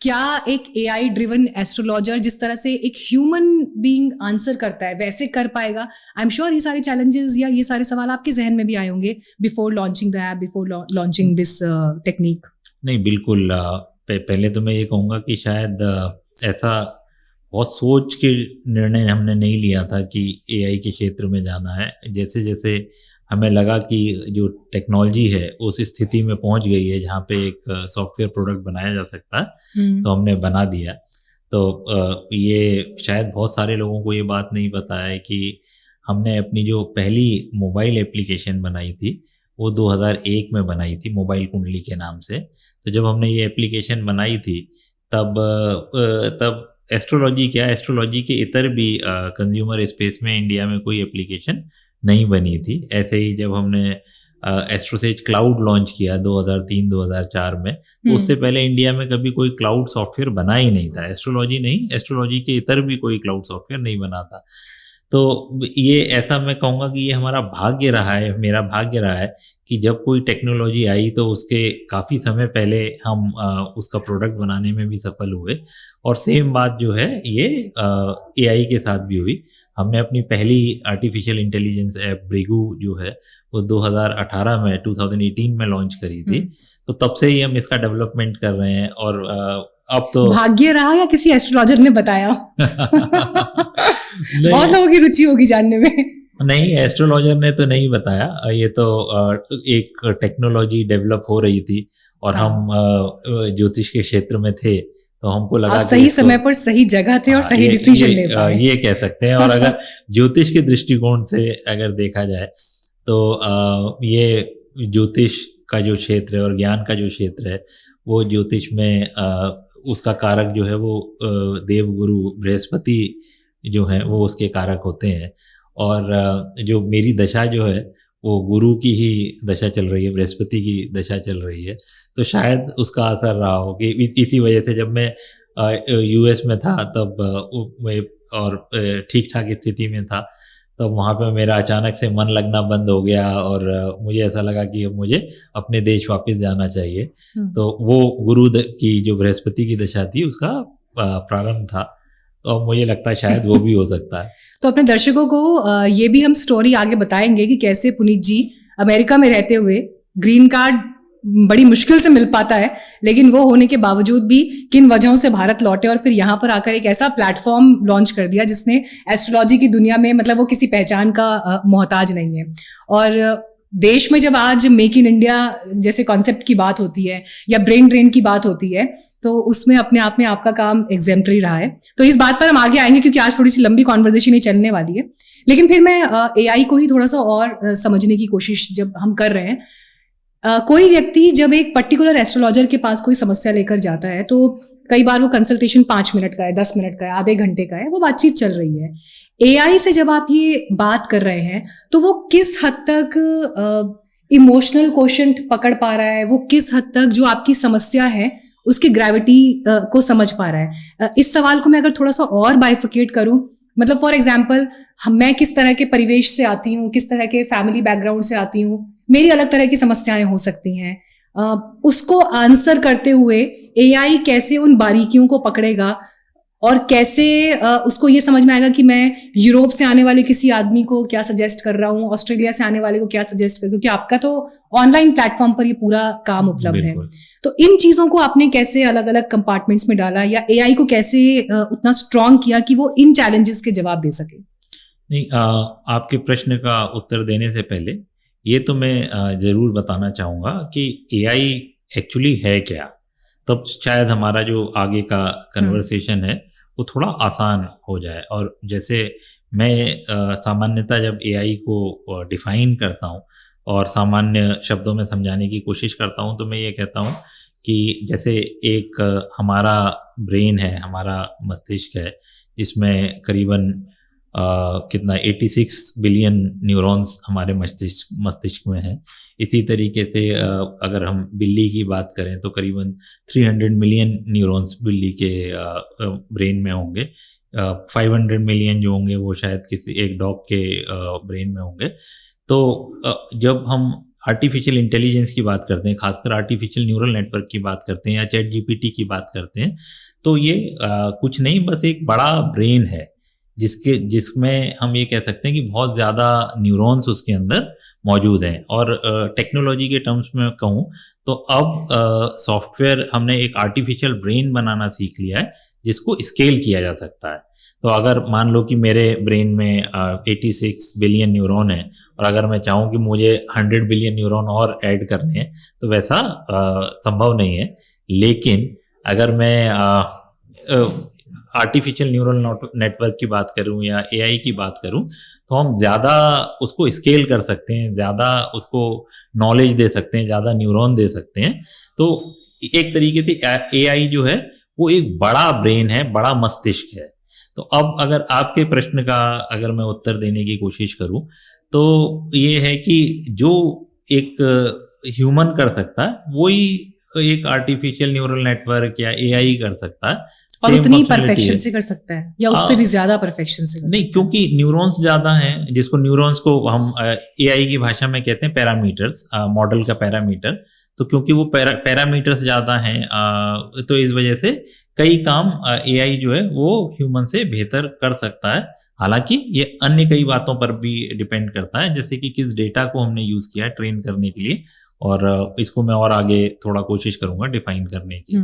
क्या एक AI driven astrologer जिस तरह से एक ह्यूमन बीइंग आंसर करता है वैसे कर पाएगा? आई एम श्योर ये सारे चैलेंजेस या ये सारे सवाल आपके जहन में भी आए होंगे before launching the app, before launching this technique. नहीं, बिल्कुल। पहले तो मैं ये कहूँगा कि शायद ऐसा बहुत सोच के निर्णय हमने नहीं लिया था कि एआई के क्षेत्र में जाना है। जैसे जैसे हमें लगा कि जो टेक्नोलॉजी है उस स्थिति में पहुंच गई है जहाँ पे एक सॉफ्टवेयर प्रोडक्ट बनाया जा सकता है, तो हमने बना दिया। तो ये शायद बहुत सारे लोगों को ये बात नहीं पता है कि हमने अपनी जो पहली मोबाइल एप्लीकेशन बनाई थी वो 2001 में बनाई थी, मोबाइल कुंडली के नाम से। तो जब हमने ये एप्लीकेशन बनाई थी तब एस्ट्रोलॉजी एस्ट्रोलॉजी के इतर भी कंज्यूमर स्पेस में इंडिया में कोई एप्लीकेशन नहीं बनी थी। ऐसे ही जब हमने एस्ट्रोसेज क्लाउड लॉन्च किया 2003-2004 में, तो उससे पहले इंडिया में कभी कोई क्लाउड सॉफ्टवेयर बना ही नहीं था। एस्ट्रोलॉजी नहीं, एस्ट्रोलॉजी के इतर भी कोई क्लाउड सॉफ्टवेयर नहीं बना था। तो ये ऐसा मैं कहूँगा कि ये हमारा भाग्य रहा है, मेरा भाग्य रहा है कि जब कोई टेक्नोलॉजी आई तो उसके काफ़ी समय पहले हम उसका प्रोडक्ट बनाने में भी सफल हुए। और सेम बात जो है ये एआई के साथ भी हुई। हमने अपनी पहली आर्टिफिशियल इंटेलिजेंस ऐप ब्रिगू जो है वो 2018 में लॉन्च करी थी। तो तब से ही हम इसका डेवलपमेंट कर रहे हैं। और अब तो भाग्य रहा या किसी एस्ट्रोलॉजर ने बताया? बहुत लोगों की रुचि होगी जानने में। नहीं, एस्ट्रोलॉजर ने तो नहीं बताया, ये तो एक टेक्नोलॉजी डेवलप हो रही थी और हम ज्योतिष के क्षेत्र में थे, तो हमको लगा सही समय पर सही जगह थे और सही डिसीजन ले पाए, ये कह सकते हैं। और अगर ज्योतिष के दृष्टिकोण से अगर देखा जाए तो ये ज्योतिष का जो क्षेत्र है और ज्ञान का जो क्षेत्र है वो ज्योतिष में उसका कारक जो है वो देवगुरु बृहस्पति जो है वो उसके कारक होते हैं। और जो मेरी दशा जो है वो गुरु की ही दशा चल रही है, बृहस्पति की दशा चल रही है। तो शायद उसका असर रहा हो कि इसी वजह से जब मैं यूएस में था तब और ठीक ठाक स्थिति में था, तब वहाँ पे मेरा अचानक से मन लगना बंद हो गया और मुझे ऐसा लगा कि अब मुझे अपने देश वापस जाना चाहिए। तो वो गुरु की जो बृहस्पति की दशा थी उसका प्रारंभ था। तो अब मुझे लगता है शायद वो भी हो सकता है। तो अपने दर्शकों को ये भी हम स्टोरी आगे बताएंगे कि कैसे पुनीत जी अमेरिका में रहते हुए ग्रीन कार्ड बड़ी मुश्किल से मिल पाता है, लेकिन वो होने के बावजूद भी किन वजहों से भारत लौटे और फिर यहाँ पर आकर एक ऐसा प्लेटफॉर्म लॉन्च कर दिया जिसने एस्ट्रोलॉजी की दुनिया में मतलब वो किसी पहचान का मोहताज नहीं है। और देश में जब आज मेक इन इंडिया जैसे कॉन्सेप्ट की बात होती है या ब्रेन ड्रेन की बात होती है तो उसमें अपने आप में आपका काम एग्जेम्पलरी रहा है। तो इस बात पर हम आगे आएंगे क्योंकि आज थोड़ी सी लंबी कॉन्वर्सेशन ही चलने वाली है। लेकिन फिर मैं एआई को ही थोड़ा सा और समझने की कोशिश जब हम कर रहे हैं, कोई व्यक्ति जब एक पर्टिकुलर एस्ट्रोलॉजर के पास कोई समस्या लेकर जाता है तो कई बार वो कंसल्टेशन 5 मिनट का है, 10 मिनट का है, आधे घंटे का है, वो बातचीत चल रही है। एआई से जब आप ये बात कर रहे हैं तो वो किस हद तक इमोशनल क्वोशंट पकड़ पा रहा है, वो किस हद तक जो आपकी समस्या है उसकी ग्रेविटी को समझ पा रहा है? इस सवाल को मैं अगर थोड़ा सा और बाइफिकेट करूं, मतलब फॉर एग्जाम्पल मैं किस तरह के परिवेश से आती हूँ, किस तरह के फैमिली बैकग्राउंड से आती हूँ, मेरी अलग तरह की समस्याएं हो सकती हैं, उसको आंसर करते हुए एआई कैसे उन बारीकियों को पकड़ेगा और कैसे उसको ये समझ में आएगा कि मैं यूरोप से आने वाले किसी आदमी को क्या सजेस्ट कर रहा हूँ, ऑस्ट्रेलिया से आने वाले को क्या सजेस्ट कर, क्योंकि आपका तो ऑनलाइन प्लेटफॉर्म पर ये पूरा काम उपलब्ध है। तो इन चीजों को आपने कैसे अलग अलग कंपार्टमेंट्स में डाला या एआई को कैसे उतना स्ट्रांग किया कि वो इन चैलेंजेस के जवाब दे सके? नहीं, आपके प्रश्न का उत्तर देने से पहले ये तो मैं जरूर बताना चाहूँगा कि एआई एक्चुअली है क्या, तब शायद हमारा जो आगे का कन्वर्सेशन है वो थोड़ा आसान हो जाए। और जैसे मैं सामान्यतः जब एआई को डिफाइन करता हूँ और सामान्य शब्दों में समझाने की कोशिश करता हूँ तो मैं ये कहता हूँ कि जैसे एक हमारा ब्रेन है, हमारा मस्तिष्क है, जिसमें करीबन कितना 86 बिलियन न्यूरॉन्स हमारे मस्तिष्क में है। इसी तरीके से अगर हम बिल्ली की बात करें तो करीबन 300 मिलियन न्यूरॉन्स बिल्ली के ब्रेन में होंगे। 500 मिलियन जो होंगे वो शायद किसी एक डॉग के ब्रेन में होंगे। तो जब हम आर्टिफिशियल इंटेलिजेंस की बात करते हैं, खासकर आर्टिफिशियल न्यूरल नेटवर्क की बात करते हैं या चैट जीपीटी की बात करते हैं, तो ये कुछ नहीं, बस एक बड़ा ब्रेन है जिसमें हम ये कह सकते हैं कि बहुत ज़्यादा न्यूरॉन्स उसके अंदर मौजूद हैं। और टेक्नोलॉजी के टर्म्स में कहूँ तो अब सॉफ्टवेयर हमने एक आर्टिफिशियल ब्रेन बनाना सीख लिया है जिसको स्केल किया जा सकता है। तो अगर मान लो कि मेरे ब्रेन में 86 बिलियन न्यूरॉन है और अगर मैं चाहूँ कि मुझे 100 बिलियन न्यूरॉन और ऐड करने हैं तो वैसा संभव नहीं है। लेकिन अगर मैं आर्टिफिशियल न्यूरल नेटवर्क की बात करूं या एआई की बात करूं तो हम ज़्यादा उसको स्केल कर सकते हैं, ज़्यादा उसको नॉलेज दे सकते हैं, ज़्यादा न्यूरॉन दे सकते हैं। तो एक तरीके से एआई जो है वो एक बड़ा ब्रेन है, बड़ा मस्तिष्क है। तो अब अगर आपके प्रश्न का अगर मैं उत्तर देने की कोशिश करूं तो ये है कि जो एक ह्यूमन कर सकता है वही एक आर्टिफिशियल न्यूरल नेटवर्क या एआई कर सकता है और उतनी परफेक्शन से कर सकता है या उससे भी ज्यादा परफेक्शन से कर नहीं, क्योंकि न्यूरॉन्स ज्यादा हैं, जिसको न्यूरॉन्स को हम एआई की भाषा में कहते हैं पैरामीटर्स, मॉडल का पैरामीटर। तो क्योंकि वो पैरामीटर्स ज्यादा हैं तो इस वजह से कई काम एआई जो है वो ह्यूमन से बेहतर कर सकता है। हालांकि ये अन्य कई बातों पर भी डिपेंड करता है, जैसे कि किस डेटा को हमने यूज किया है ट्रेन करने के लिए, और इसको मैं और आगे थोड़ा कोशिश करूंगा डिफाइन करने की।